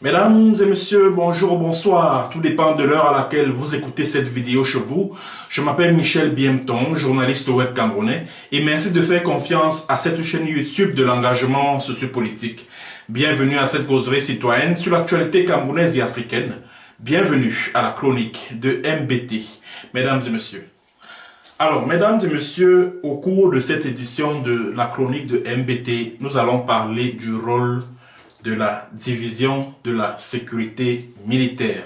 Mesdames et messieurs, bonjour, bonsoir. Tout dépend de l'heure à laquelle vous écoutez cette vidéo chez vous. Je m'appelle Michel Biemton, journaliste web camerounais, et merci de faire confiance à cette chaîne YouTube de l'engagement sociopolitique. Bienvenue à cette causerie citoyenne sur l'actualité camerounaise et africaine. Bienvenue à la chronique de MBT. Mesdames et messieurs. Alors, mesdames et messieurs, au cours de cette édition de la chronique de MBT, nous allons parler du rôle de la division de la sécurité militaire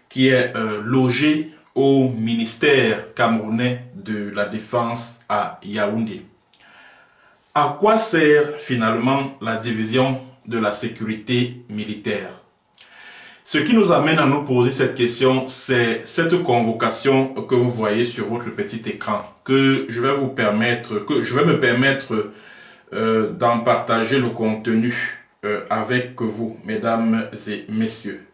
qui est logée au ministère camerounais de la Défense à Yaoundé. À quoi sert finalement la division de la sécurité militaire? Ce qui nous amène à nous poser cette question, c'est cette convocation que vous voyez sur votre petit écran, que je vais me permettre d'en partager le contenu avec vous, mesdames et messieurs.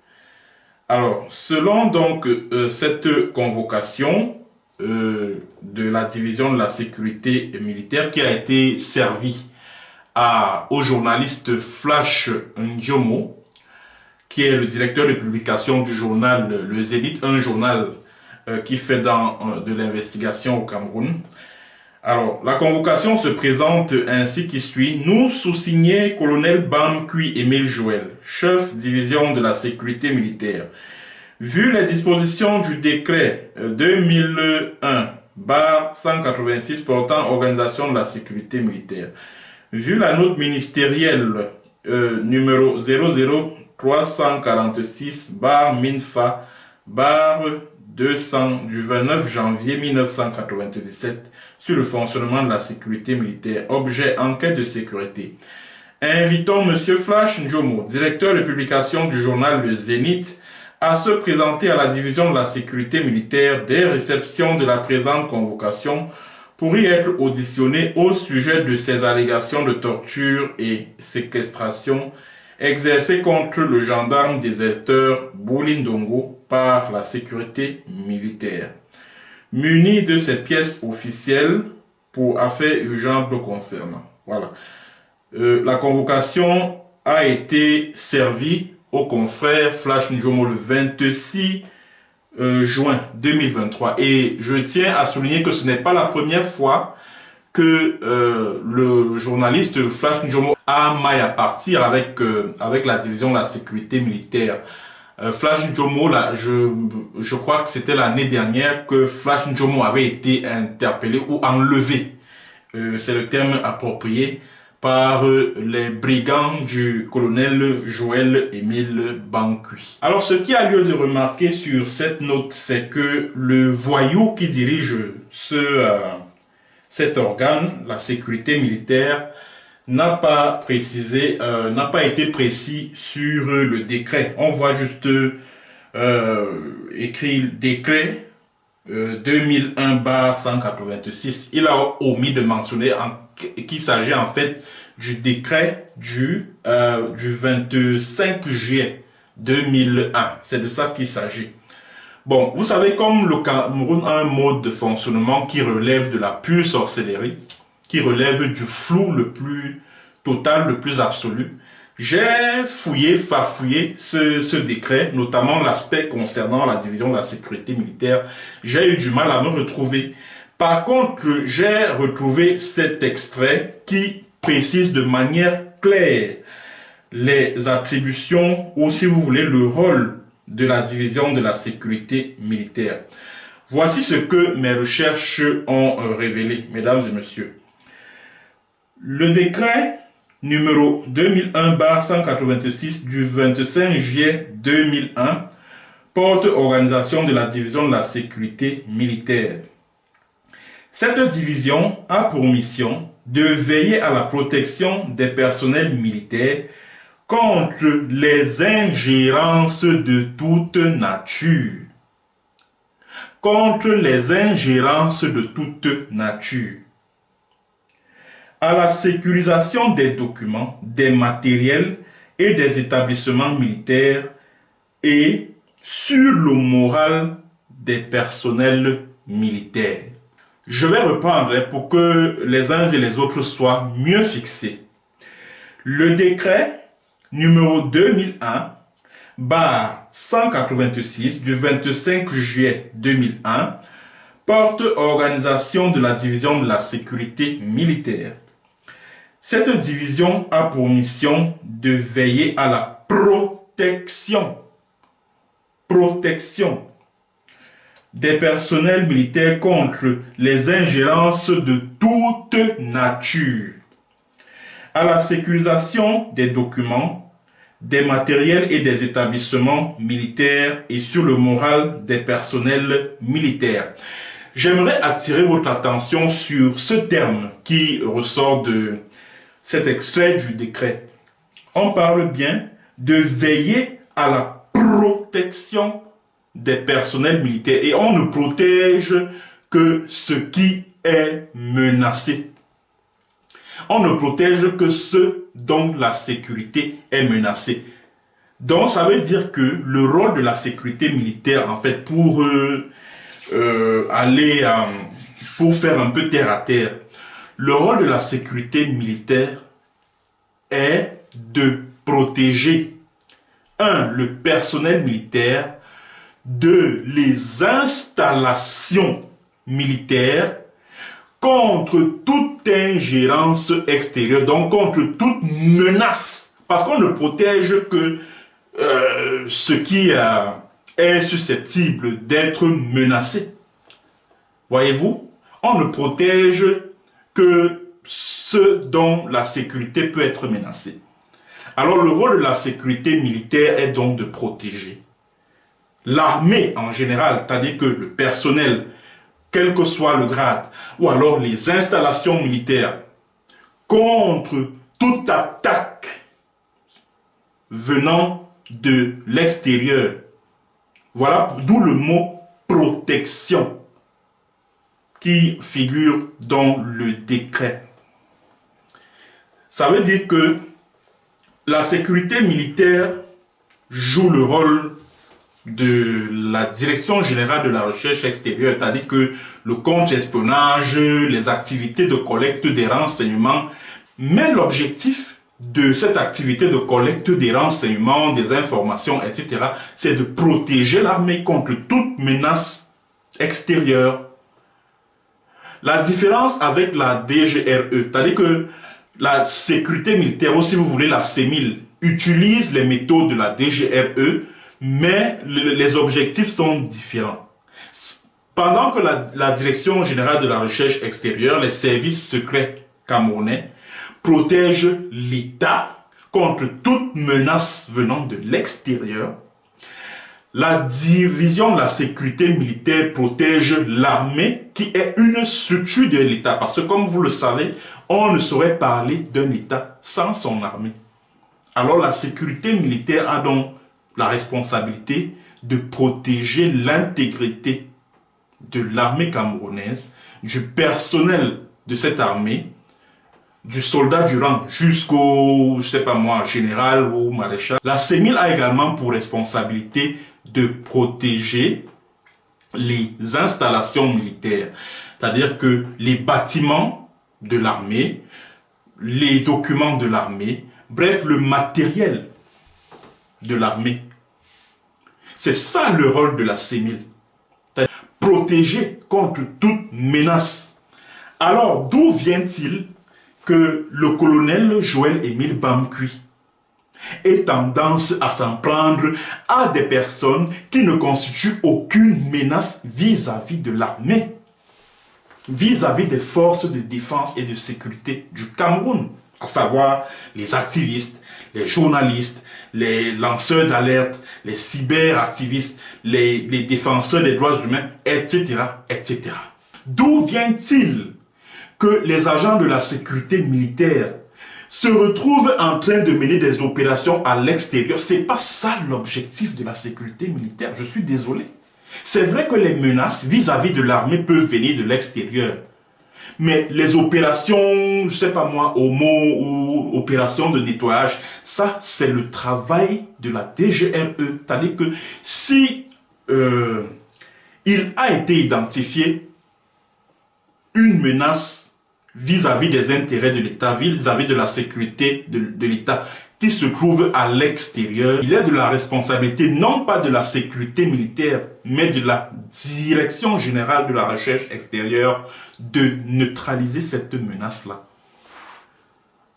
Alors, selon donc cette convocation de la division de la sécurité militaire qui a été servie au journaliste Flash Ndjomo, qui est le directeur de publication du journal Le Zénith, un journal qui fait de l'investigation au Cameroun. Alors, la convocation se présente ainsi qui suit. Nous, sous-signé colonel Bam Kui Émile Joël, chef division de la sécurité militaire. Vu les dispositions du décret 2001/186 portant organisation de la sécurité militaire, vu la note ministérielle numéro 00346/MINFA/200 du 29 janvier 1997 sur le fonctionnement de la sécurité militaire, objet enquête de sécurité. Invitons M. Flash Ndjomo, directeur de publication du journal Le Zénith, à se présenter à la division de la sécurité militaire dès réception de la présente convocation pour y être auditionné au sujet de ces allégations de torture et séquestration exercées contre le gendarme déserteur Boulindongo par la sécurité militaire. Muni de ces pièces officielles pour affaires urgentes le concernant. Voilà. La convocation a été servie au confrère Flash Ndjomo le 26 juin 2023. Et je tiens à souligner que ce n'est pas la première fois que le journaliste Flash Ndjomo a maille à partir avec la division de la sécurité militaire. Flash Ndjomo, là, je crois que c'était l'année dernière que Flash Ndjomo avait été interpellé ou enlevé, c'est le terme approprié, par les brigands du colonel Joël Émile Bankui. Alors, ce qui a lieu de remarquer sur cette note, c'est que le voyou qui dirige cet organe, la sécurité militaire, n'a pas été précis sur le décret. On voit juste écrit décret 2001/186. Il a omis de mentionner qu'il s'agit en fait du décret du 25 juillet 2001. C'est de ça qu'il s'agit. Bon, vous savez, comme le Cameroun a un mode de fonctionnement qui relève de la pure sorcellerie, qui relève du flou le plus total, le plus absolu, j'ai farfouillé ce décret, notamment l'aspect concernant la division de la sécurité militaire. J'ai eu du mal à me retrouver. Par contre, j'ai retrouvé cet extrait qui précise de manière claire les attributions ou, si vous voulez, le rôle de la division de la sécurité militaire. Voici ce que mes recherches ont révélé, mesdames et messieurs. Le décret numéro 2001/186 du 25 juillet 2001 porte organisation de la division de la sécurité militaire. Cette division a pour mission de veiller à la protection des personnels militaires contre les ingérences de toute nature. Contre les ingérences de toute nature. À la sécurisation des documents, des matériels et des établissements militaires et sur le moral des personnels militaires. Je vais reprendre pour que les uns et les autres soient mieux fixés. Le décret numéro 2001 186 du 25 juillet 2001 porte organisation de la division de la sécurité militaire. Cette division a pour mission de veiller à la protection des personnels militaires contre les ingérences de toute nature, à la sécurisation des documents, des matériels et des établissements militaires et sur le moral des personnels militaires. J'aimerais attirer votre attention sur ce terme qui ressort de cet extrait du décret. On parle bien de veiller à la protection des personnels militaires et on ne protège que ce qui est menacé. On ne protège que ceux dont la sécurité est menacée. Donc ça veut dire que le rôle de la sécurité militaire, en fait, pour faire un peu terre à terre, le rôle de la sécurité militaire est de protéger, le personnel militaire, 2, les installations militaires contre toute ingérence extérieure, donc contre toute menace. Parce qu'on ne protège que ce qui est susceptible d'être menacé. Voyez-vous, on ne protège que ce dont la sécurité peut être menacée. Alors le rôle de la sécurité militaire est donc de protéger l'armée en général, c'est-à-dire que le personnel, quel que soit le grade, ou alors les installations militaires, contre toute attaque venant de l'extérieur. Voilà d'où le mot protection qui figure dans le décret. Ça veut dire que la sécurité militaire joue le rôle de la Direction générale de la recherche extérieure, c'est-à-dire que le contre-espionnage, les activités de collecte des renseignements, mais l'objectif de cette activité de collecte des renseignements, des informations, etc., c'est de protéger l'armée contre toute menace extérieure. La différence avec la DGRE, c'est-à-dire que la sécurité militaire, ou si vous voulez la CEMIL, utilise les méthodes de la DGRE, mais les objectifs sont différents. Pendant que la Direction générale de la recherche extérieure, les services secrets camerounais, protègent l'État contre toute menace venant de l'extérieur, la division de la sécurité militaire protège l'armée qui est une structure de l'État. Parce que comme vous le savez, on ne saurait parler d'un État sans son armée. Alors la sécurité militaire a donc la responsabilité de protéger l'intégrité de l'armée camerounaise, du personnel de cette armée, du soldat du rang jusqu'au, je sais pas moi, général ou maréchal. La CEMIL a également pour responsabilité de protéger les installations militaires, c'est-à-dire que les bâtiments de l'armée, les documents de l'armée, bref, le matériel de l'armée. C'est ça le rôle de la CEMIL, protéger contre toute menace. Alors, d'où vient-il que le colonel Joël-Émile Bamkui ait tendance à s'en prendre à des personnes qui ne constituent aucune menace vis-à-vis de l'armée, vis-à-vis des forces de défense et de sécurité du Cameroun, à savoir les activistes, les journalistes, les lanceurs d'alerte, les cyberactivistes, les défenseurs des droits humains, etc., etc. D'où vient-il que les agents de la sécurité militaire se retrouvent en train de mener des opérations à l'extérieur? C'est pas ça l'objectif de la sécurité militaire, je suis désolé. C'est vrai que les menaces vis-à-vis de l'armée peuvent venir de l'extérieur. Mais les opérations, je sais pas moi, homo ou opérations de nettoyage, ça c'est le travail de la DGRE. C'est-à-dire que si il a été identifié une menace vis-à-vis des intérêts de l'État, vis-à-vis de la sécurité de l'État, qui se trouve à l'extérieur, il est de la responsabilité non pas de la sécurité militaire, mais de la direction générale de la recherche extérieure de neutraliser cette menace-là.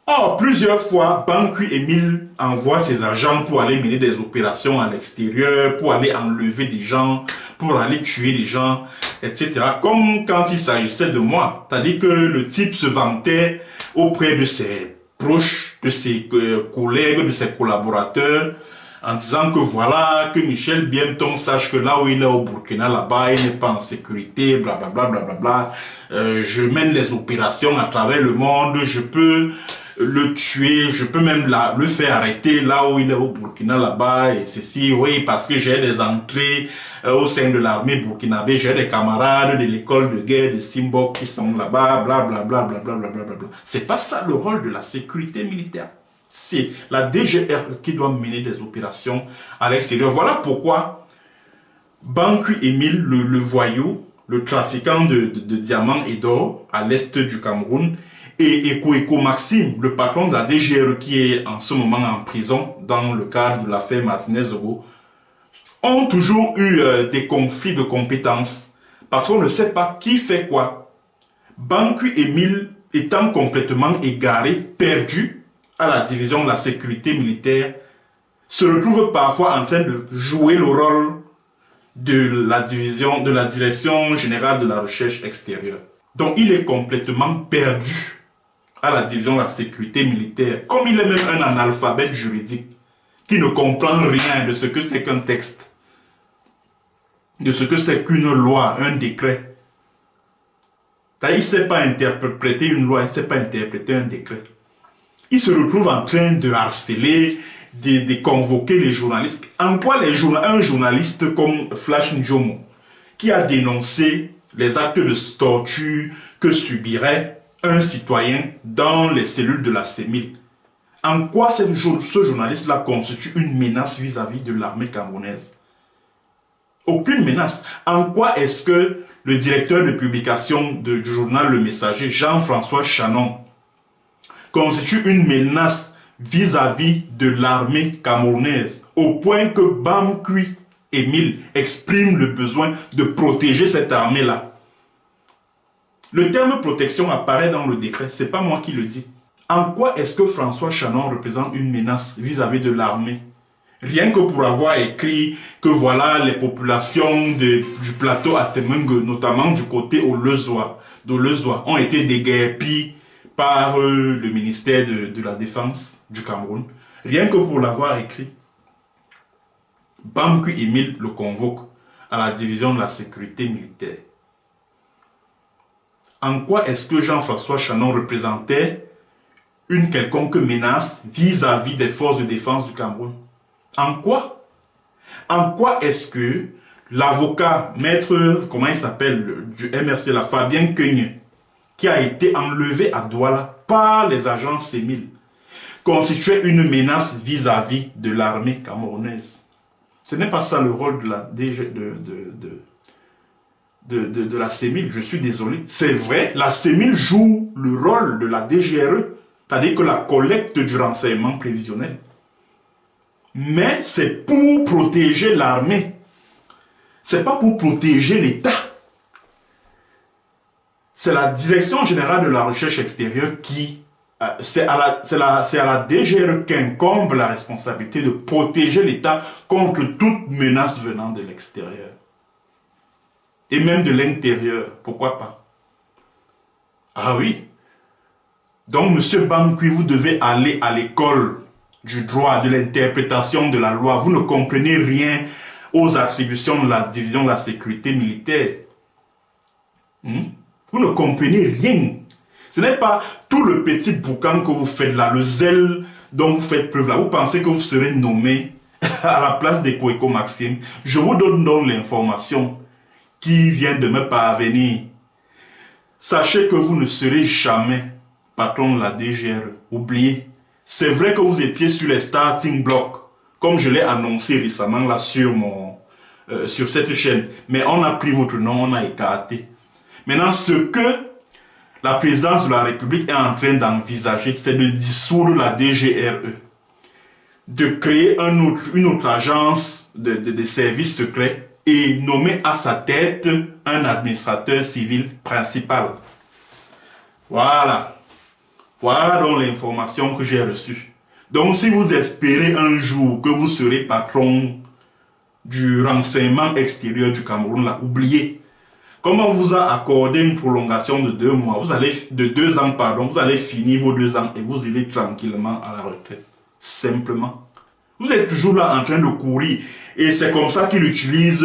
Or, plusieurs fois, Bankui Émile envoie ses agents pour aller mener des opérations à l'extérieur, pour aller enlever des gens, pour aller tuer des gens, etc. Comme quand il s'agissait de moi. C'est-à-dire que le type se vantait auprès de ses proches, de ses collègues, de ses collaborateurs, en disant que voilà, que Michel Biemton sache que là où il est au Burkina, là-bas, il n'est pas en sécurité, blablabla, blablabla. Je mène les opérations à travers le monde, je peux le tuer, je peux même le faire arrêter là où il est au Burkina là-bas et ceci, oui, parce que j'ai des entrées au sein de l'armée burkinabé, j'ai des camarades de l'école de guerre de Simbok qui sont là-bas, blablabla, blablabla, blablabla. C'est pas ça le rôle de la sécurité militaire. C'est la DGRE qui doit mener des opérations à l'extérieur. Voilà pourquoi Bankui Émile, le voyou, le trafiquant de diamants et d'or à l'est du Cameroun, et Eko Maxime, le patron de la DGRE qui est en ce moment en prison dans le cadre de l'affaire Martinez-Zogo, ont toujours eu des conflits de compétences parce qu'on ne sait pas qui fait quoi. Bankui Émile étant complètement égaré, perdu à la division de la sécurité militaire, se retrouve parfois en train de jouer le rôle de la direction générale de la recherche extérieure. Donc il est complètement perdu à la division de la sécurité militaire, comme il est même un analphabète juridique qui ne comprend rien de ce que c'est qu'un texte, de ce que c'est qu'une loi, un décret. Il ne sait pas interpréter une loi, il ne sait pas interpréter un décret. Il se retrouve en train de harceler, de convoquer les journalistes. En quoi un journaliste comme Flash Njomo, qui a dénoncé les actes de torture que subirait un citoyen dans les cellules de la CEMIL, en quoi ce journaliste-là constitue une menace vis-à-vis de l'armée camerounaise? Aucune menace. En quoi est-ce que le directeur de publication du journal Le Messager, Jean-François Chanon, constitue une menace vis-à-vis de l'armée camerounaise, au point que Bankui Émile exprime le besoin de protéger cette armée-là? Le terme protection apparaît dans le décret, ce n'est pas moi qui le dis. En quoi est-ce que François Chanon représente une menace vis-à-vis de l'armée? Rien que pour avoir écrit que voilà les populations du plateau Atemengue, notamment du côté d'Olezwa, ont été déguerpies par le ministère de la Défense du Cameroun. Rien que pour l'avoir écrit, Bankui Émile le convoque à la division de la sécurité militaire. En quoi est-ce que Jean-François Chanon représentait une quelconque menace vis-à-vis des forces de défense du Cameroun? En quoi? En quoi est-ce que l'avocat, maître, comment il s'appelle, du MRC, la Fabien Quegne, qui a été enlevé à Douala par les agents CEMIL, constituait une menace vis-à-vis de l'armée camerounaise? Ce n'est pas ça le rôle de la de la CEMIL, je suis désolé. C'est vrai, la CEMIL joue le rôle de la DGRE, c'est-à-dire que la collecte du renseignement prévisionnel. Mais c'est pour protéger l'armée. C'est pas pour protéger l'État. C'est la Direction générale de la recherche extérieure qui... c'est à la DGRE qu'incombe la responsabilité de protéger l'État contre toute menace venant de l'extérieur. Et même de l'intérieur, pourquoi pas? Ah oui. Donc, monsieur Bankui, vous devez aller à l'école du droit, de l'interprétation de la loi. Vous ne comprenez rien aux attributions de la division de la sécurité militaire. Vous ne comprenez rien. Ce n'est pas tout le petit boucan que vous faites là, le zèle dont vous faites preuve là. Vous pensez que vous serez nommé à la place d'Eko Maxime. Je vous donne donc l'information qui vient de me parvenir. Sachez que vous ne serez jamais patron de la DGRE. Oubliez. C'est vrai que vous étiez sur les starting blocks, comme je l'ai annoncé récemment là sur cette chaîne. Mais on a pris votre nom, on a écarté. Maintenant, ce que la présidence de la République est en train d'envisager, c'est de dissoudre la DGRE. de créer une autre agence de services secrets et nommer à sa tête un administrateur civil principal. Voilà. Voilà donc l'information que j'ai reçue. Donc si vous espérez un jour que vous serez patron du renseignement extérieur du Cameroun, là, oubliez. Comme on vous a accordé une prolongation de 2 mois, de 2 ans, pardon, vous allez finir vos 2 ans et vous irez tranquillement à la retraite. Simplement. Vous êtes toujours là en train de courir. Et c'est comme ça qu'il utilise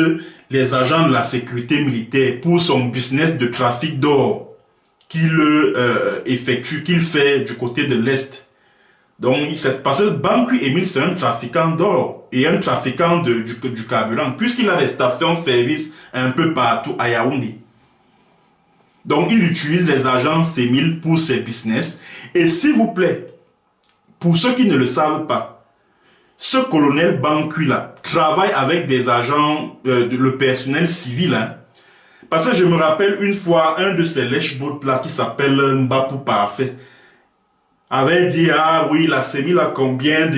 les agents de la sécurité militaire pour son business de trafic d'or qu'il effectue, qu'il fait du côté de l'Est. Donc, parce que Banqui Émile, c'est un trafiquant d'or et un trafiquant du carburant, puisqu'il a des stations-service un peu partout à Yaoundé. Donc, il utilise les agents Émile pour ses business. Et s'il vous plaît, pour ceux qui ne le savent pas, ce colonel Banqui là travaille avec des agents, le personnel civil. Hein. Parce que je me rappelle une fois, un de ces lèche-bottes là qui s'appelle Mbapou Parfait avait dit, ah oui, la CEMIL a combien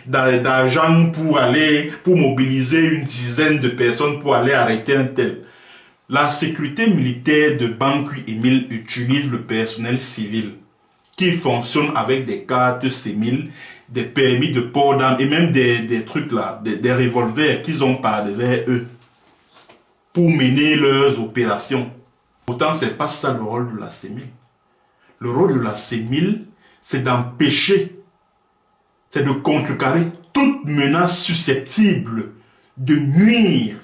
d'argent pour mobiliser une dizaine de personnes pour aller arrêter un tel. La sécurité militaire de Banqui Émile utilise le personnel civil qui fonctionne avec des cartes CEMIL, des permis de port d'armes et même des trucs là, des revolvers qu'ils ont par devers eux pour mener leurs opérations. Pourtant, c'est pas ça le rôle de la CEMIL. Le rôle de la CEMIL, c'est d'empêcher, c'est de contrecarrer toute menace susceptible de nuire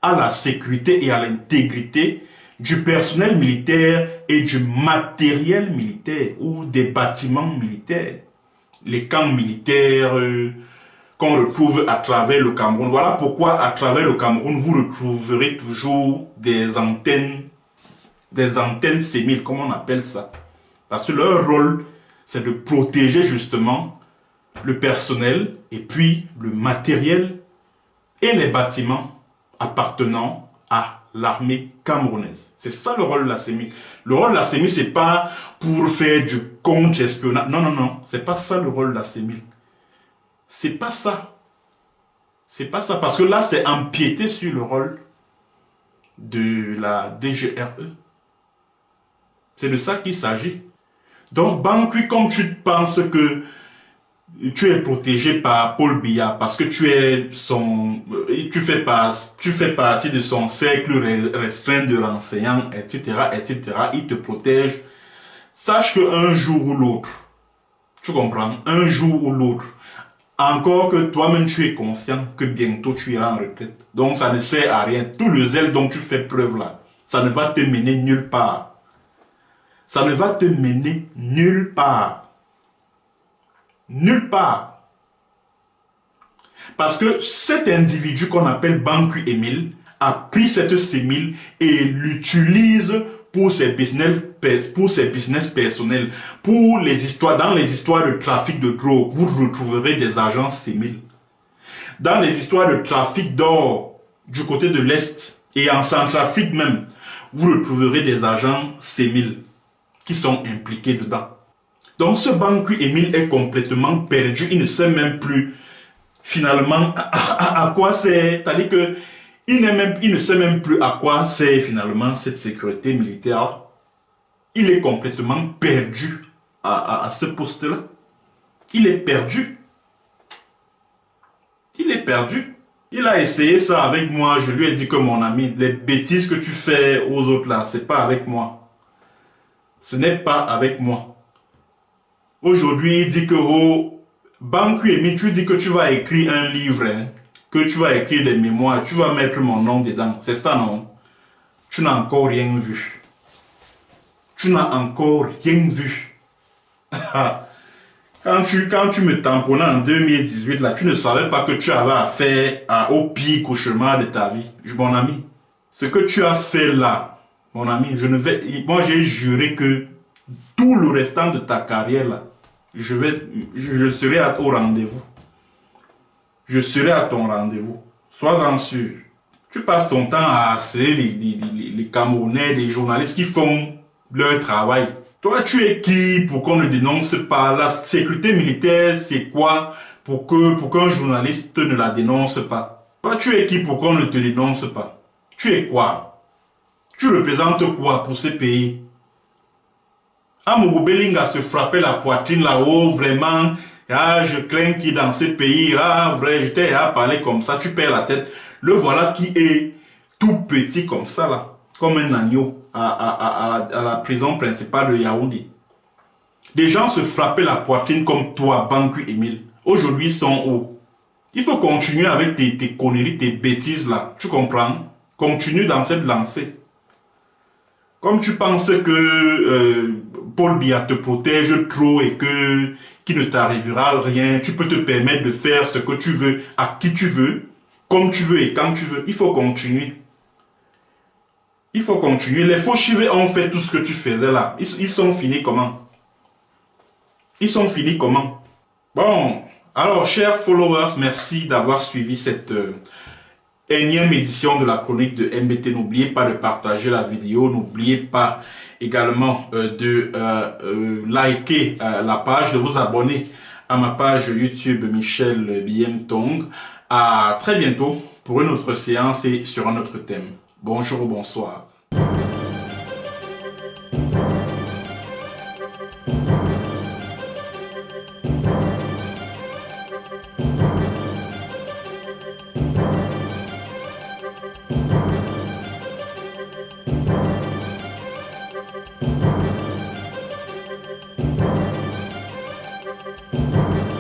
à la sécurité et à l'intégrité du personnel militaire et du matériel militaire ou des bâtiments militaires. Les camps militaires qu'on retrouve à travers le Cameroun. Voilà pourquoi à travers le Cameroun, vous retrouverez toujours des antennes CEMIL, comme on appelle ça. Parce que leur rôle, c'est de protéger justement le personnel et puis le matériel et les bâtiments appartenant à l'armée camerounaise. C'est ça le rôle de la CEMIL. Le rôle de la CEMIL, c'est pas pour faire du contre-espionnage. Non, non, non. C'est pas ça le rôle de la CEMIL. C'est pas ça. C'est pas ça. Parce que là, c'est empiéter sur le rôle de la DGRE. C'est de ça qu'il s'agit. Donc, Banqui, comme tu penses que tu es protégé par Paul Biya parce que tu fais partie de son cercle restreint de renseignants, etc., etc., il te protège. Sache qu'un jour ou l'autre, tu comprends, un jour ou l'autre, encore que toi-même tu es conscient que bientôt tu iras en retraite. Donc, ça ne sert à rien. Tout le zèle dont tu fais preuve là, ça ne va te mener nulle part. Ça ne va te mener nulle part. Nulle part. Parce que cet individu qu'on appelle Banqui Émile a pris cette CEMIL et l'utilise pour ses business personnels. Dans les histoires de trafic de drogue, vous retrouverez des agents CEMIL. Dans les histoires de trafic d'or du côté de l'Est et en Centrafrique même, vous retrouverez des agents CEMIL qui sont impliqués dedans. Donc ce Banqui Émile est complètement perdu, il ne sait même plus finalement à quoi c'est, c'est-à-dire que il ne sait même plus à quoi c'est finalement cette sécurité militaire. Il est complètement perdu à ce poste-là. Il est perdu. Il est perdu. Il a essayé ça avec moi, je lui ai dit que mon ami, les bêtises que tu fais aux autres là, c'est pas avec moi. Ce n'est pas avec moi. Aujourd'hui, il dit que Banqui Émile, tu dis que tu vas écrire un livre, hein, que tu vas écrire des mémoires, tu vas mettre mon nom dedans. C'est ça, non? Tu n'as encore rien vu. Tu n'as encore rien vu. Quand tu me tamponnais en 2018, là, tu ne savais pas que tu avais affaire au pire cauchemar de ta vie. Mon ami, ce que tu as fait là, mon ami, moi j'ai juré que tout le restant de ta carrière là, je serai au rendez-vous. Je serai à ton rendez-vous. Sois-en sûr. Tu passes ton temps à harceler les Camerounais, les journalistes qui font leur travail. Toi, tu es qui pour qu'on ne dénonce pas? La sécurité militaire, c'est quoi pour qu'un journaliste ne la dénonce pas? Toi, tu es qui pour qu'on ne te dénonce pas? Tu es quoi? Tu représentes quoi pour ce pays? Amogo Belinga se frappait la poitrine là-haut, vraiment. Ah, je crains qu'il dans ce pays, ah, vrai, j'étais à parler comme ça, tu perds la tête. Le voilà qui est tout petit comme ça, là, comme un agneau à la prison principale de Yaoundé. Des gens se frappaient la poitrine comme toi, Banqui Emile. Aujourd'hui, ils sont où? Il faut continuer avec tes conneries, tes bêtises là, tu comprends? Continue dans cette lancée. Comme tu penses que Paul Biya te protège trop et que qu'il ne t'arrivera rien, tu peux te permettre de faire ce que tu veux, à qui tu veux, comme tu veux et quand tu veux. Il faut continuer. Il faut continuer. Les faux chivés ont fait tout ce que tu faisais là. Ils sont finis comment? Ils sont finis comment? Bon, alors chers followers, merci d'avoir suivi cette énième édition de la chronique de MBT. N'oubliez pas de partager la vidéo, n'oubliez pas également de liker la page, de vous abonner à ma page YouTube Michel Biemtong. À très bientôt pour une autre séance et sur un autre thème. Bonjour, bonsoir.